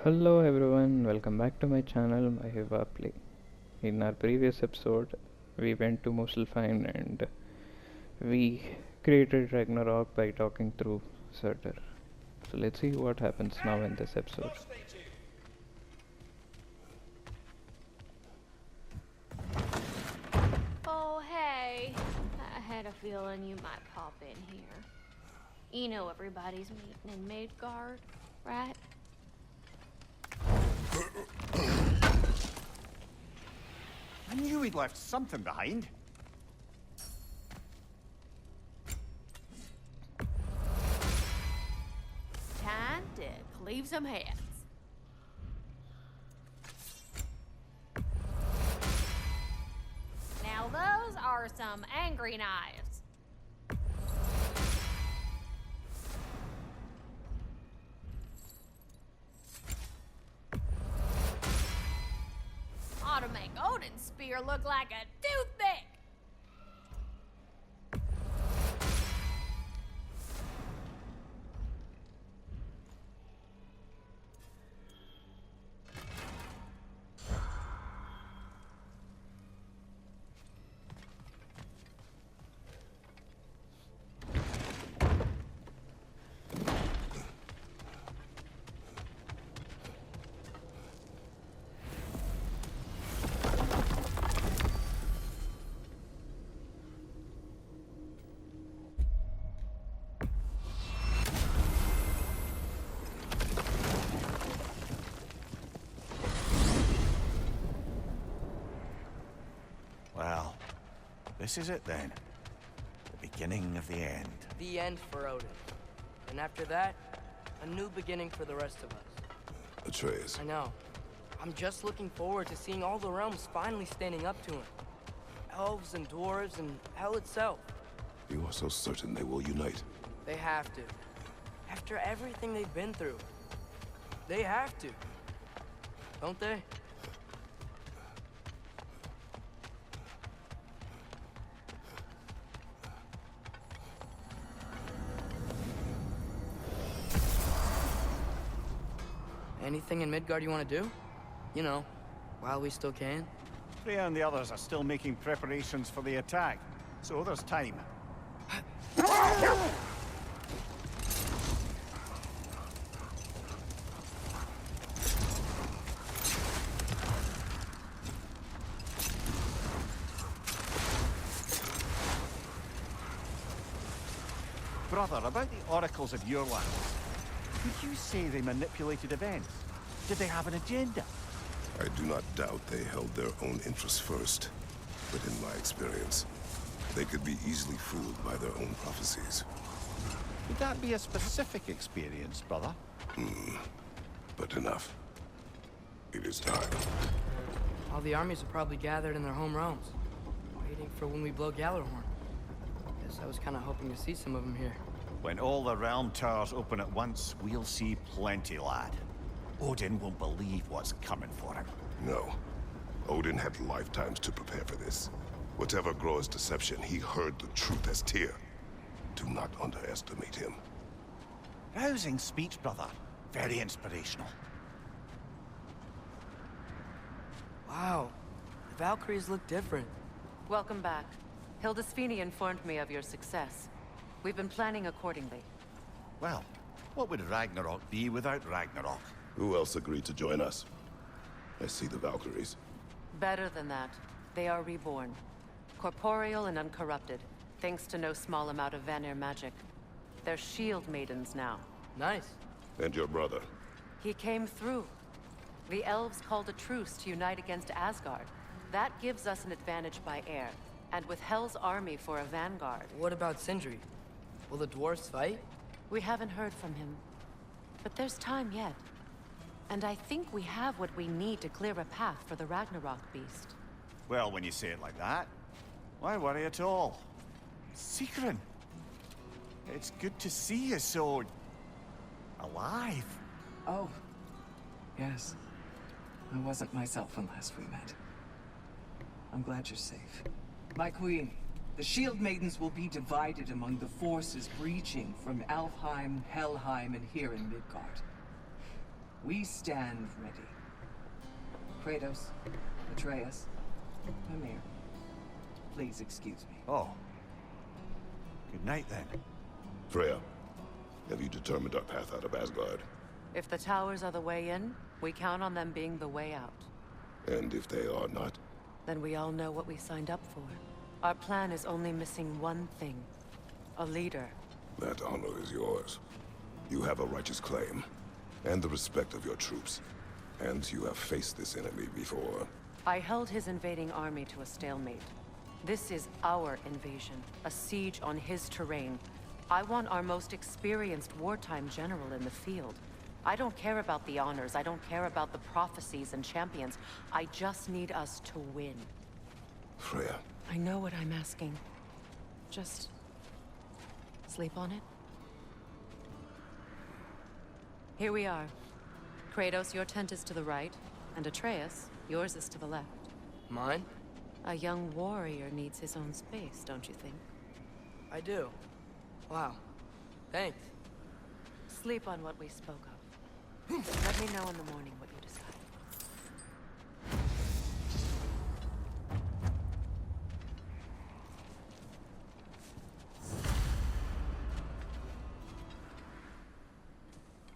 Hello everyone, welcome back to my channel MahivaPlay. In our previous episode, we went to Muspelheim and we created Ragnarok by talking through Surtur. So let's see what happens now in this episode. Oh, hey. I had a feeling you might pop in here. You know everybody's meeting in Midgard, right? I knew we'd left something behind. Time to cleave some heads. Now those are some angry knives. Ought to make Odin's spear look like a toothpick. Well, this is it then. The beginning of the end. The end for Odin. And after that, a new beginning for the rest of us. Atreus. I know. I'm just looking forward to seeing all the realms finally standing up to him. Elves and dwarves and hell itself. You are so certain they will unite. They have to. After everything they've been through. They have to. Don't they? Anything in Midgard you want to do? You know, while we still can. Freya and the others are still making preparations for the attack, so there's time. Brother, about the oracles of your land. Did you say they manipulated events? Did they have an agenda? I do not doubt they held their own interests first. But in my experience, they could be easily fooled by their own prophecies. Would that be a specific experience, brother? But enough. It is time. All the armies are probably gathered in their home realms, waiting for when we blow Gjallarhorn. Guess I was kind of hoping to see some of them here. When all the realm towers open at once, we'll see plenty, lad. Odin won't believe what's coming for him. No. Odin had lifetimes to prepare for this. Whatever Groa's deception, he heard the truth as Tyr. Do not underestimate him. Rousing speech, brother. Very inspirational. Wow, the Valkyries look different. Welcome back. Hildisvini informed me of your success. We've been planning accordingly. Well, what would Ragnarok be without Ragnarok? Who else agreed to join us? I see the Valkyries. Better than that, they are reborn. Corporeal and uncorrupted, thanks to no small amount of Vanir magic. They're shield maidens now. Nice. And your brother. He came through. The elves called a truce to unite against Asgard. That gives us an advantage by air, and with Hell's army for a vanguard. What about Sindri? Will the dwarves fight? We haven't heard from him. But there's time yet. And I think we have what we need to clear a path for the Ragnarok beast. Well, when you say it like that, why worry at all? Sigrun! It's good to see you so... alive. Oh, yes. I wasn't myself when last we met. I'm glad you're safe. My queen, the Shield Maidens will be divided among the forces breaching from Alfheim, Helheim, and here in Midgard. We stand ready. Kratos, Atreus, Mimir, please excuse me. Oh. Good night, then. Freya, have you determined our path out of Asgard? If the towers are the way in, we count on them being the way out. And if they are not? Then we all know what we signed up for. Our plan is only missing one thing. A leader. That honor is yours. You have a righteous claim, and the respect of your troops. And you have faced this enemy before. I held his invading army to a stalemate. This is our invasion, a siege on his terrain. I want our most experienced wartime general in the field. I don't care about the honors, I don't care about the prophecies and champions. I just need us to win. Freya. I know what I'm asking. Just... sleep on it? Here we are. Kratos, your tent is to the right, and Atreus, yours is to the left. Mine? A young warrior needs his own space, don't you think? I do. Wow. Thanks. Sleep on what we spoke of. Let me know in the morning what you decide.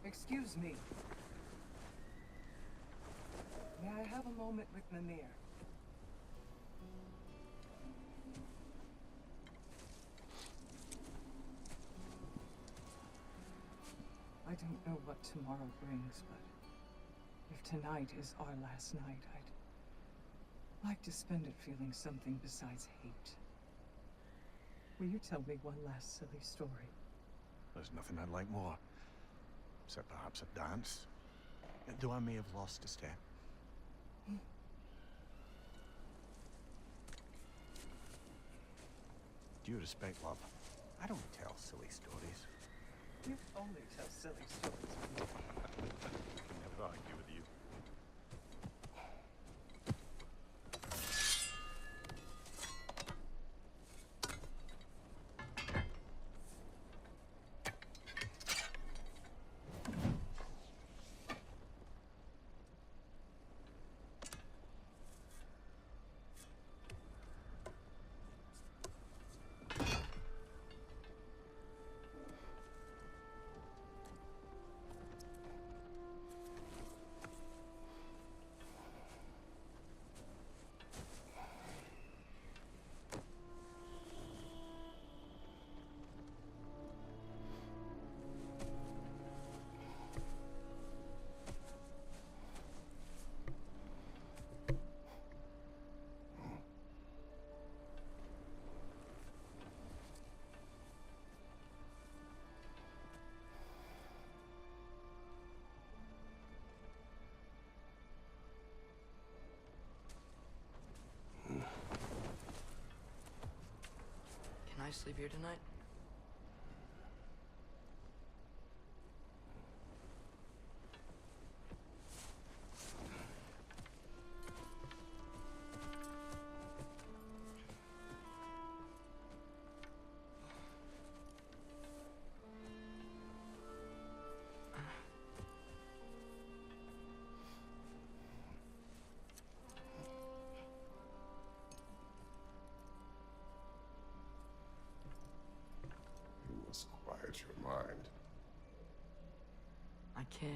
Excuse me. May I have a moment with Mimir? I don't know what tomorrow brings, but if tonight is our last night, I'd like to spend it feeling something besides hate. Will you tell me one last silly story? There's nothing I'd like more. Except perhaps a dance. Though I may have lost a step. Due respect, love, I don't tell silly stories. You only tell silly stories. Never argue with you. Can I sleep here tonight? You must quiet your mind. I can't.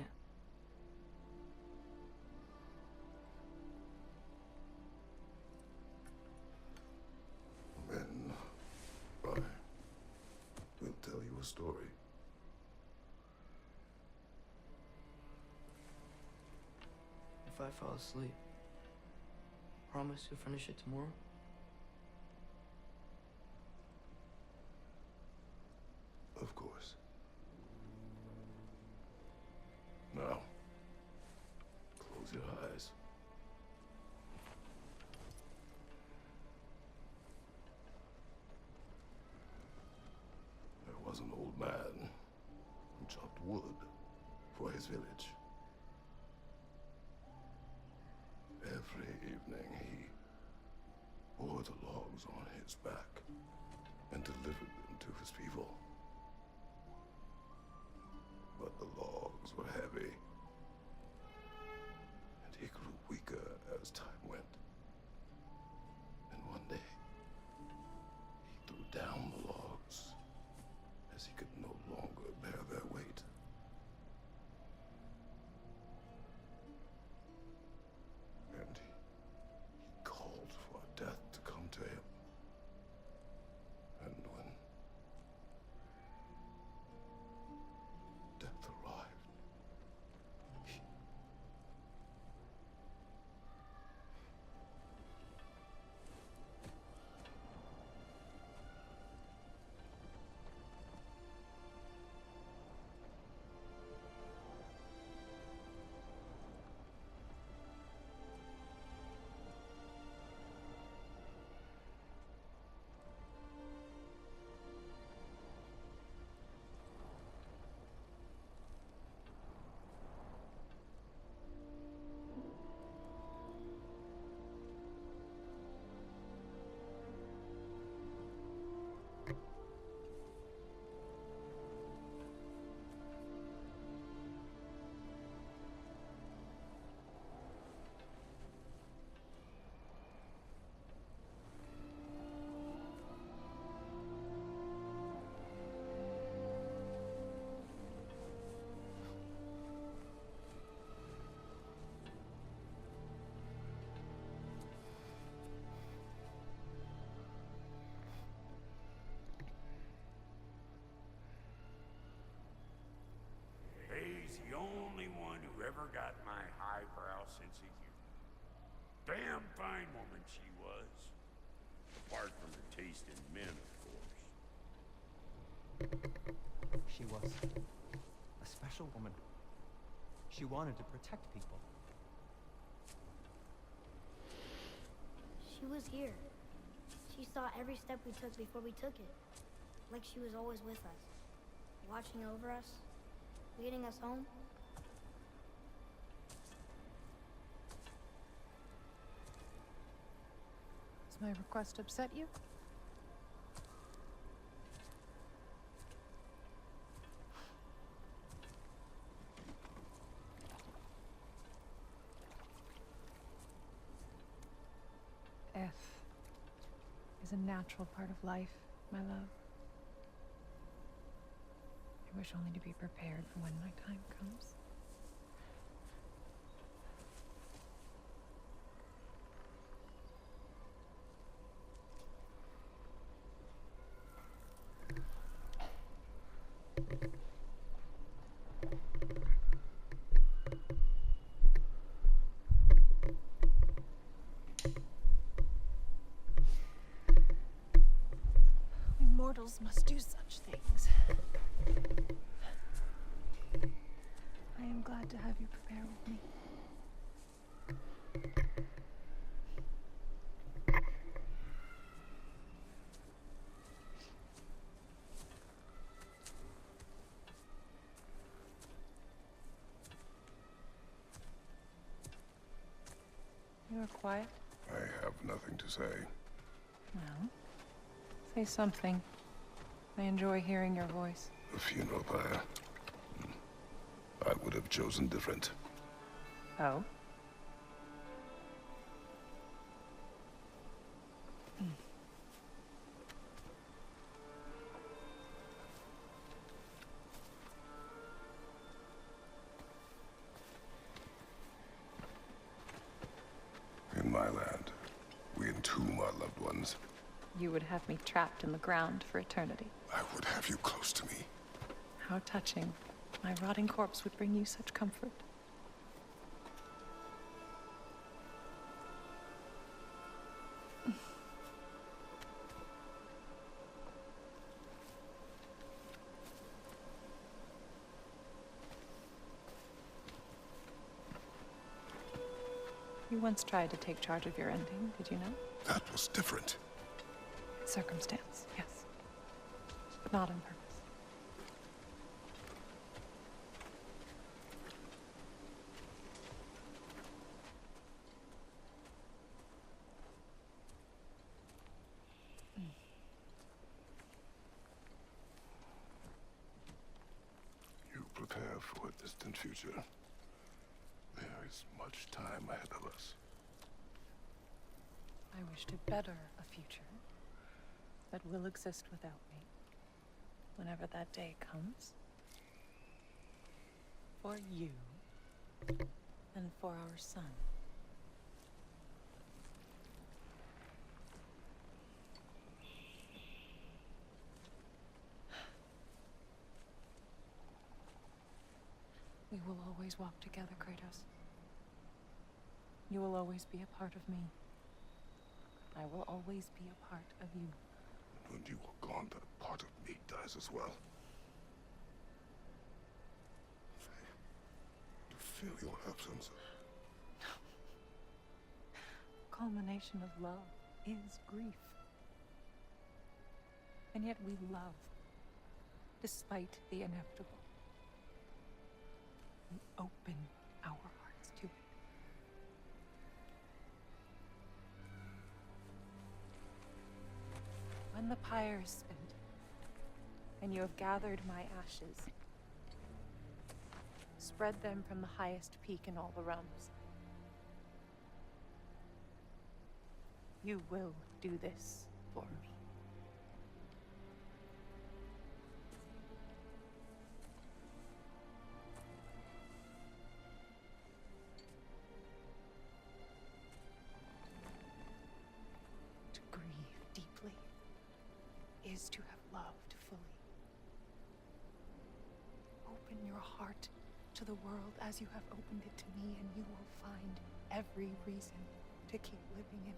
Then I will tell you a story. If I fall asleep, promise you'll finish it tomorrow? Of course. Now, close your eyes. There was an old man who chopped wood for his village. Every evening he bore the logs on his back and delivered them to his people. But the logs were heavy, got my highbrow sense of humor. Damn fine woman she was. Apart from the taste in men, of course. She was a special woman. She wanted to protect people. She was here. She saw every step we took before we took it. Like she was always with us. Watching over us. Leading us home. Does my request upset you? Death is a natural part of life, my love. I wish only to be prepared for when my time comes. We mortals must do such things. I am glad to have you prepare with me. You are quiet. I have nothing to say. Well, say something. I enjoy hearing your voice. A funeral pyre. I would have chosen different. Oh? In my land, we entomb our loved ones. You would have me trapped in the ground for eternity. I would have you close to me. How touching. My rotting corpse would bring you such comfort. You once tried to take charge of your ending, did you know? That was different. Circumstance, yes. But not on purpose. You prepare for a distant future. There is much time ahead of us. I wish to better a future that will exist without me, whenever that day comes. For you, and for our son. We will always walk together, Kratos. You will always be a part of me. I will always be a part of you. When you are gone, that part of me dies as well. To feel your absence. Culmination of love is grief. And yet we love, despite the inevitable. We open our hearts to it. When the pyre is spent, and you have gathered my ashes, spread them from the highest peak in all the realms. You will do this for me. To grieve deeply is to have loved fully. Open your heart to to the world as you have opened it to me, and you will find every reason to keep living in it.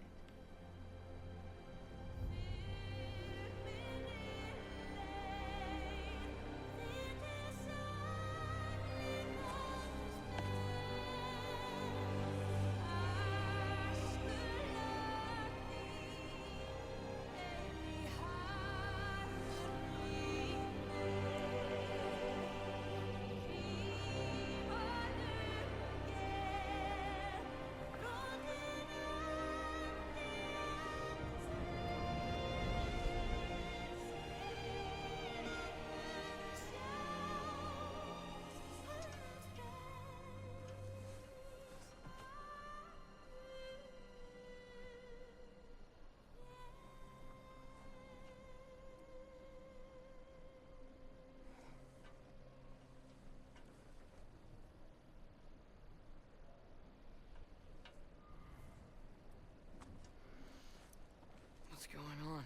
What's going on?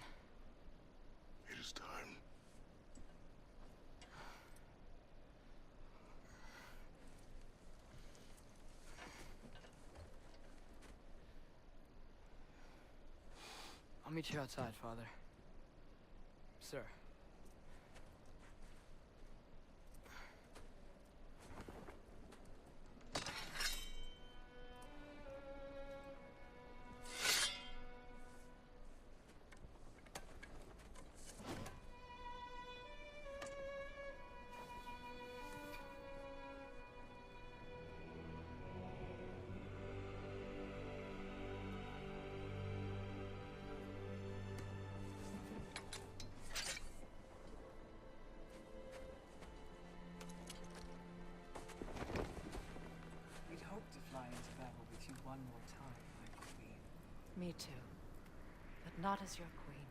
It is time. I'll meet you outside, Father. Sir. We'd hoped to fly into battle with you one more time, my queen. Me too. But not as your queen.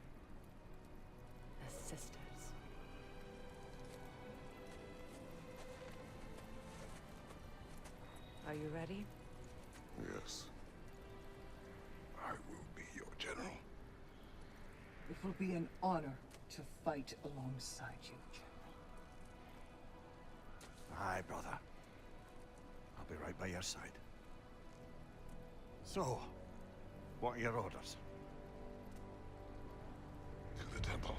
As sisters. Are you ready? Yes. I will be your general. It will be an honor to fight alongside you, General. Aye, brother. I'll be right by your side. So, what are your orders? To the temple.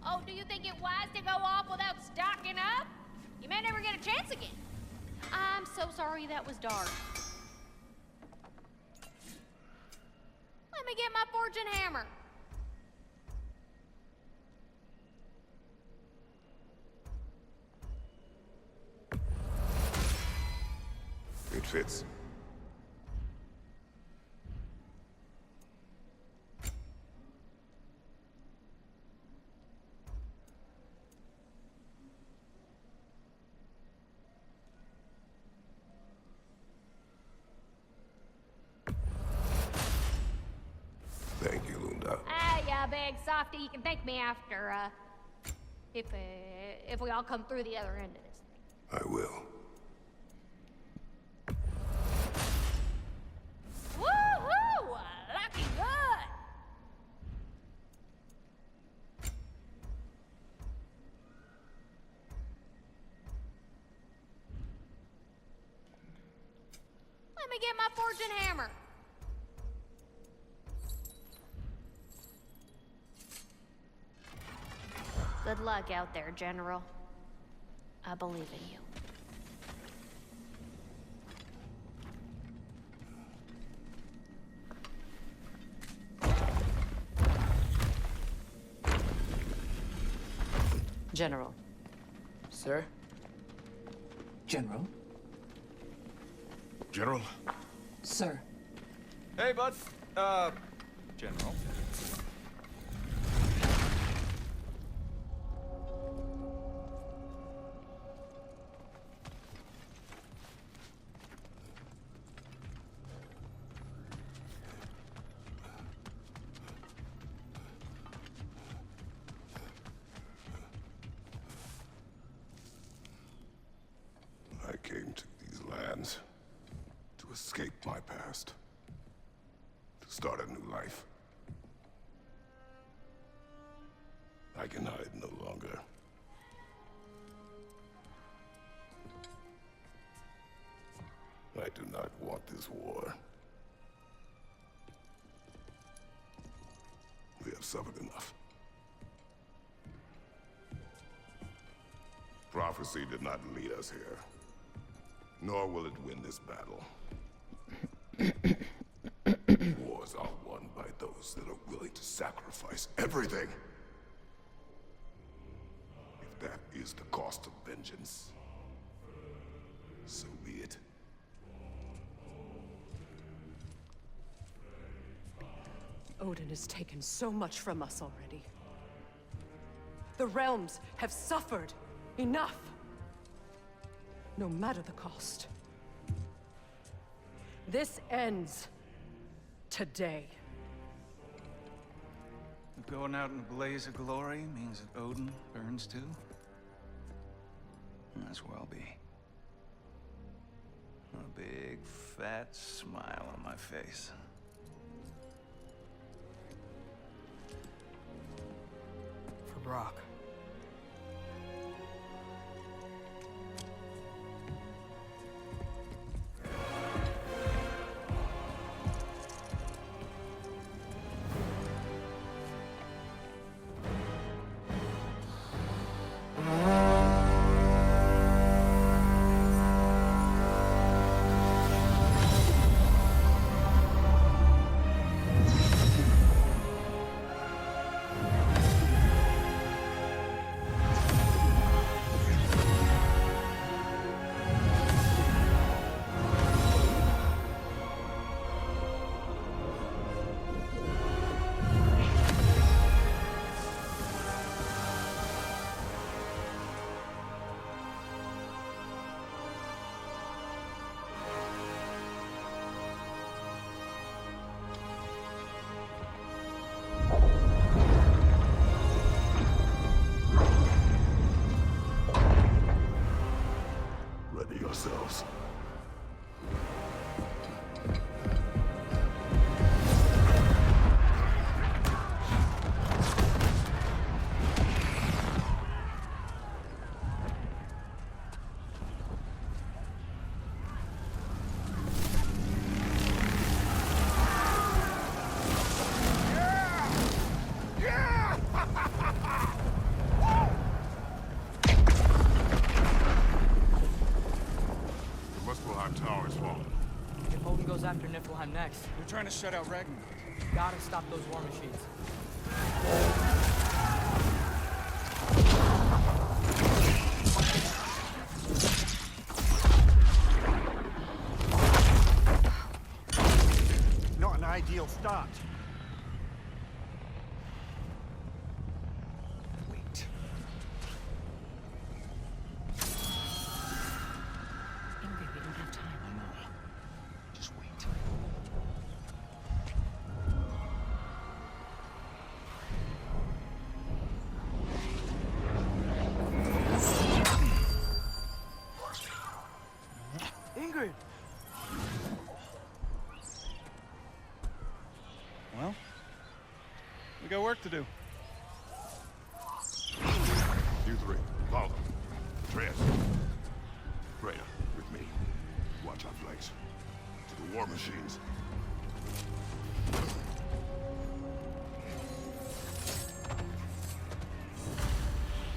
Oh, do you think it wise to go off without stocking up? You may never get a chance again. I'm so sorry that was dark. Let me get my fortune hammer. It fits. Thank you, Lunda. Ah, yeah, big softy. You can thank me after, if we all come through the other end of this thing. I will. Woohoo! Lucky good! Let me get my fortune hammer. Good luck out there, General. I believe in you. General. Sir? General? General? Sir. Hey, bud. General. came to these lands to escape my past, to start a new life. I can hide no longer. I do not want this war. We have suffered enough. Prophecy did not lead us here, nor will it win this battle. Wars are won by those that are willing to sacrifice everything. If that is the cost of vengeance, so be it. Odin has taken so much from us already. The realms have suffered enough. No matter the cost. This ends today. Going out in a blaze of glory means that Odin burns too? That's where I'll be. A big, fat smile on my face. For Brock. Ready yourselves. If Odin goes after Niflheim next, They're trying to shut out Ragnarok. gotta stop those war machines. Not an ideal start. Wait. Ingrid, we don't have time. I know. Just wait. Ingrid! Well, we got work to do. You three, follow. Atreus. Freya, with me. Watch our flanks. To the war machines.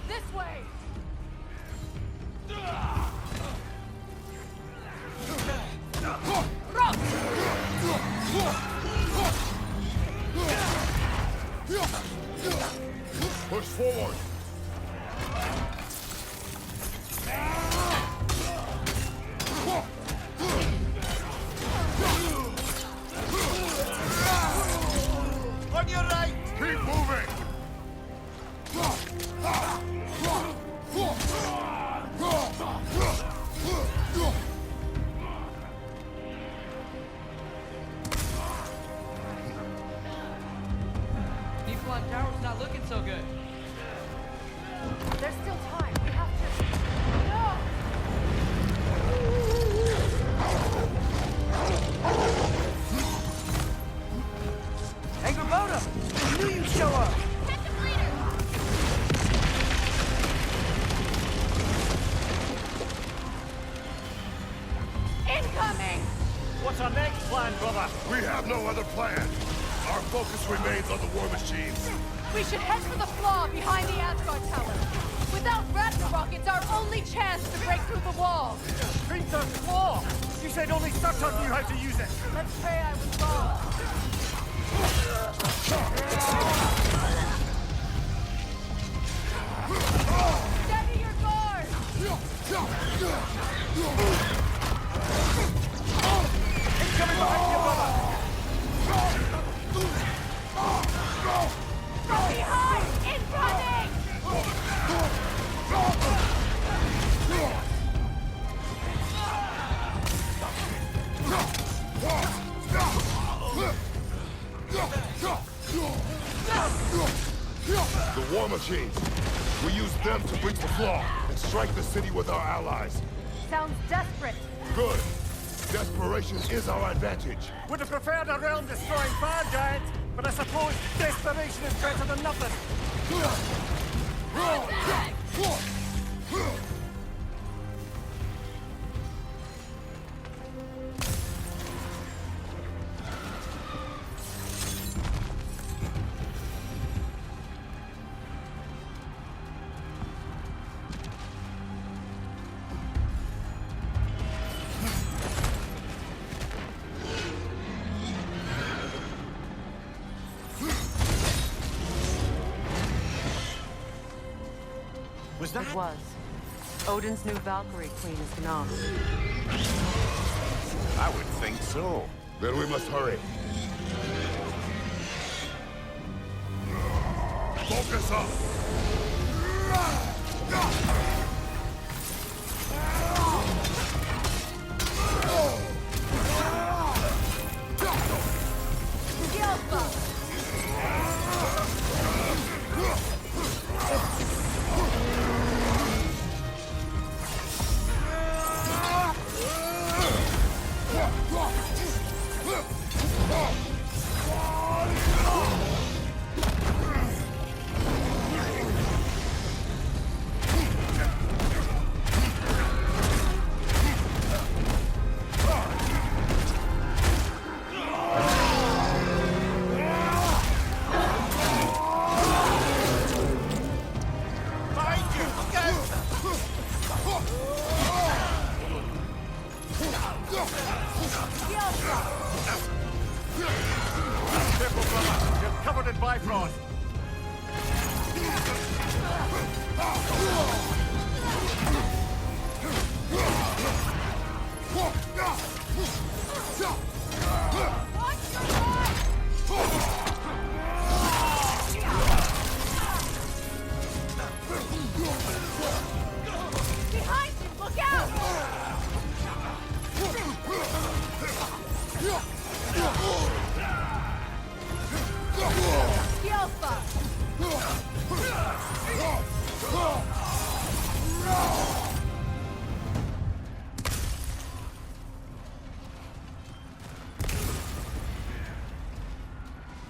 This way! Push forward! On your right! Keep moving! Niflheim Tower's not looking so good. There's still time. We have to... No! have no other plan. Our focus remains on the war machines. We should head for the flaw behind the Asgard tower. Without Ragnarok, it's our only chance to break through the wall. Kratos' flaw! You said only Surtur knew how to use it! Let's pray I was wrong. Steady your guard! Incoming behind you, brother! From behind! Incoming! The war machines. We use them to breach the flaw and strike the city with our allies. Sounds desperate. Good. Desperation is our advantage. Would have preferred a realm-destroying fire giant, but I suppose desperation is better than nothing. Was that? It was. Odin's new Valkyrie queen is Gná. I would think so. Then we must hurry. Focus up!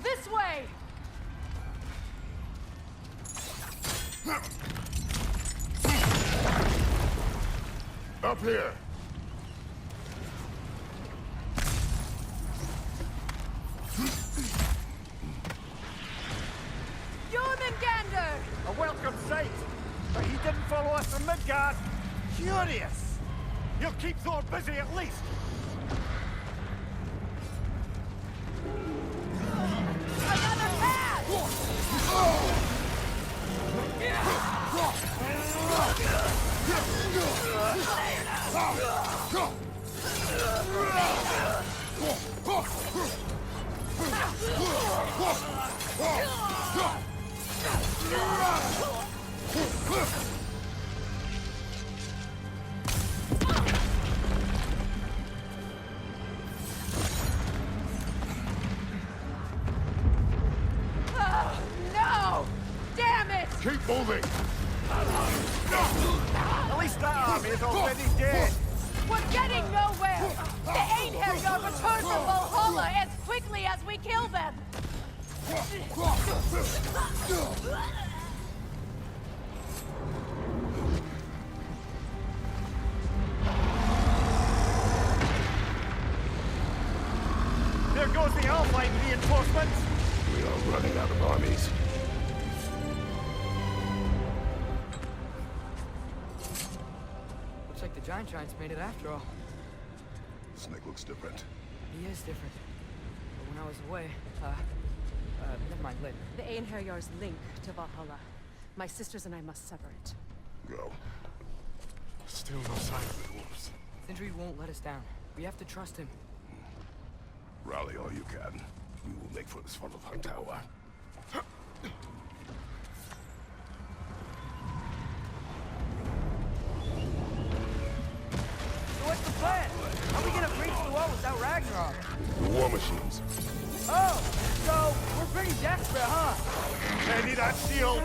This way! Up here! Jormungandr! A welcome sight! But he didn't follow us from Midgard! Curious! He'll keep Thor busy at least! Another path! No! Damn it! Keep moving! At least that army is already dead! We're getting nowhere! The Einherjar return from Valhalla as quickly as we kill them! There goes goes the Alpine reinforcements! We are running out of armies. Looks like the giants made it after all. Snake looks different. He is different. But when I was away, never mind, later. The Einherjar's link to Valhalla. My sisters and I must sever it. Go. Still no sign of the dwarves. Sindri won't let us down. We have to trust him. Rally all you can. We will make for this Svartalfheim tower. So what's the plan? How are we gonna breach the wall without Ragnarok? The war machines. Oh, so we're pretty desperate, huh? Ready that shield!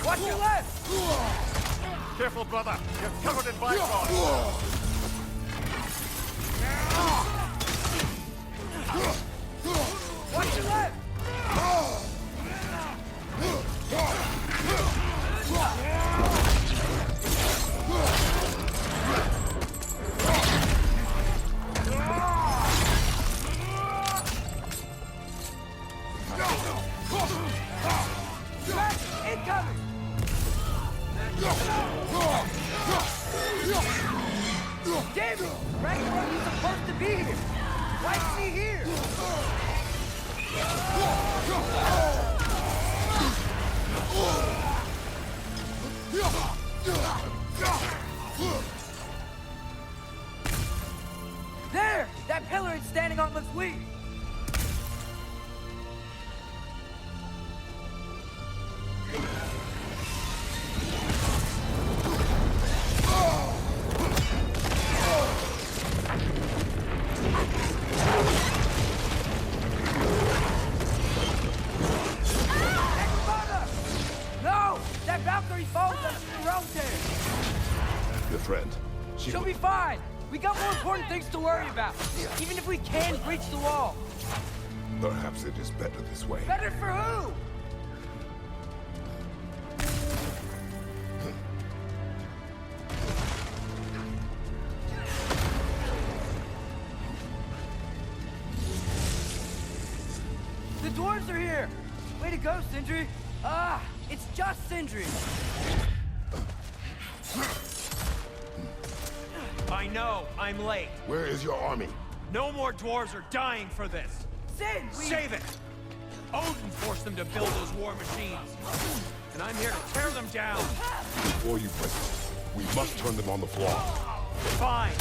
Watch your left! Careful, brother. You're covered in bifrost. Watch your left! Incoming! Damn it! Ragnarok is supposed to be here! Why is he here? There! That pillar is standing on looks weak! She She'll be fine! We got more important things to worry about! Even if we can breach the wall! Perhaps it is better this way. Better for who? The dwarves are here! Way to go, Sindri! Ah, it's just Sindri! I know, I'm late. Where is your army? No more dwarves are dying for this. Sin! Save it! Odin forced them to build those war machines. And I'm here to tear them down. Before you break them, we must turn them on the floor. Fine.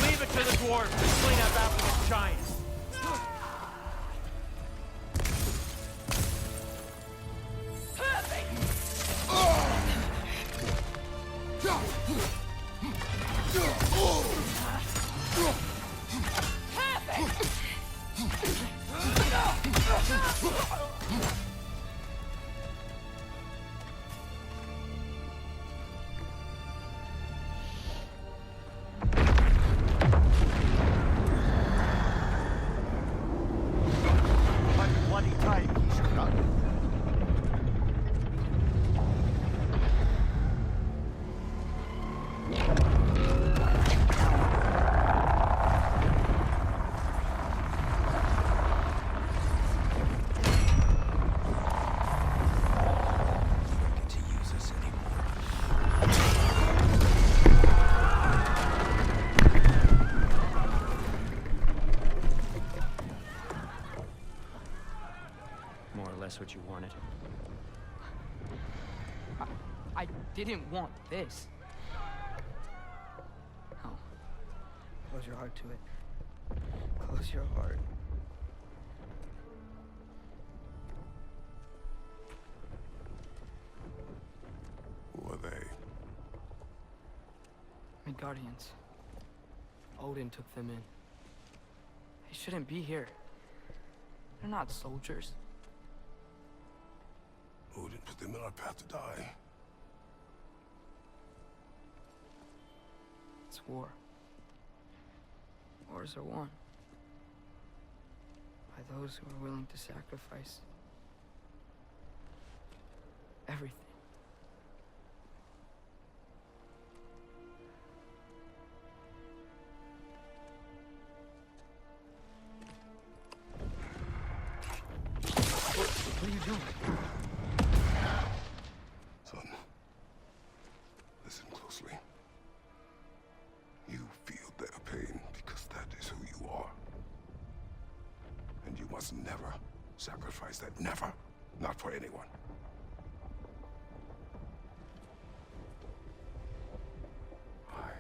Leave it to the dwarves to clean up after the giants. What you wanted. I didn't want this. Oh. Close your heart to it. Close your heart. Who are they? Midgardians. Odin took them in. They shouldn't be here. They're not soldiers. Odin put them in our path to die. That's war. Wars are won by those who are willing to sacrifice everything. What are you doing? Son, listen closely. You feel their pain because that is who you are. And you must never sacrifice that. Never. Not for anyone. I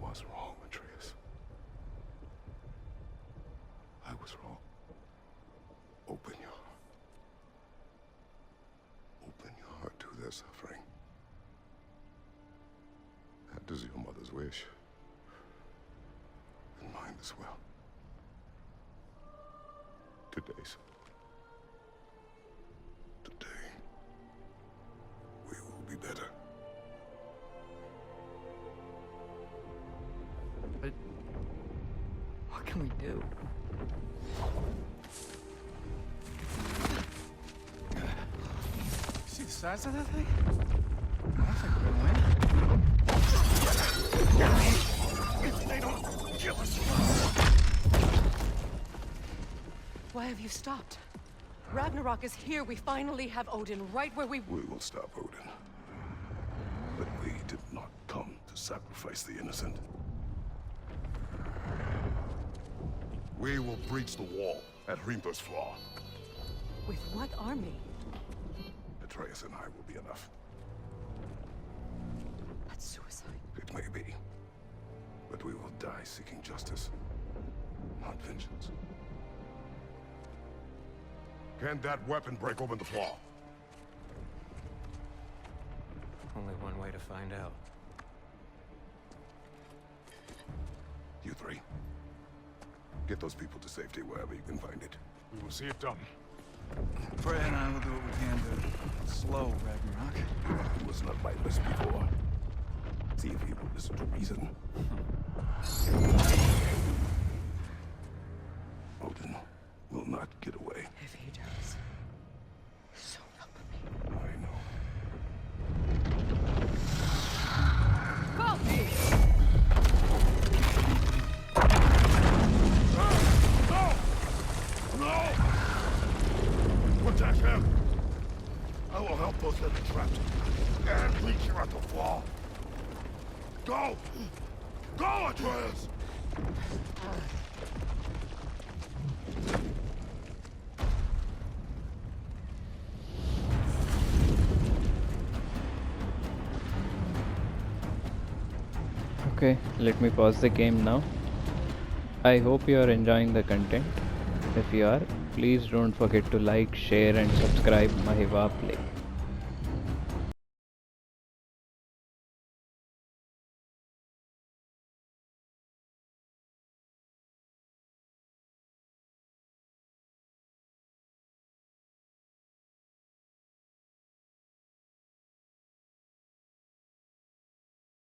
was wrong, Atreus. I was wrong. Open your heart. Open your heart to their suffering. That is your mother's wish. And mine as well. Today, son. Today, we will be better. But what can we do? See the size of that thing? I don't think we're gonna win. If they don't kill us. Why have you stopped? Ragnarok is here. We finally have Odin right where we... We will stop Odin. But we did not come to sacrifice the innocent. We will breach the wall at Hrimthor's Flaw. With what army? Atreus and I will be enough. That's suicide. It may be. But we will die seeking justice, not vengeance. Can that weapon break open the flaw? Only one way to find out. You three. Get those people to safety wherever you can find it. We will see it done. Freya and I will do what we can to slow Ragnarok. He was not my list before. See if he will listen to reason. Odin will not get away. If he does, so help me. I know. Go! No! Protect him! I will help those that are trapped. And reach you at the flaw. Go! Go, Atreus! Okay, let me pause the game now. I hope you are enjoying the content. If you are, please don't forget to like, share and subscribe MahivaPlay.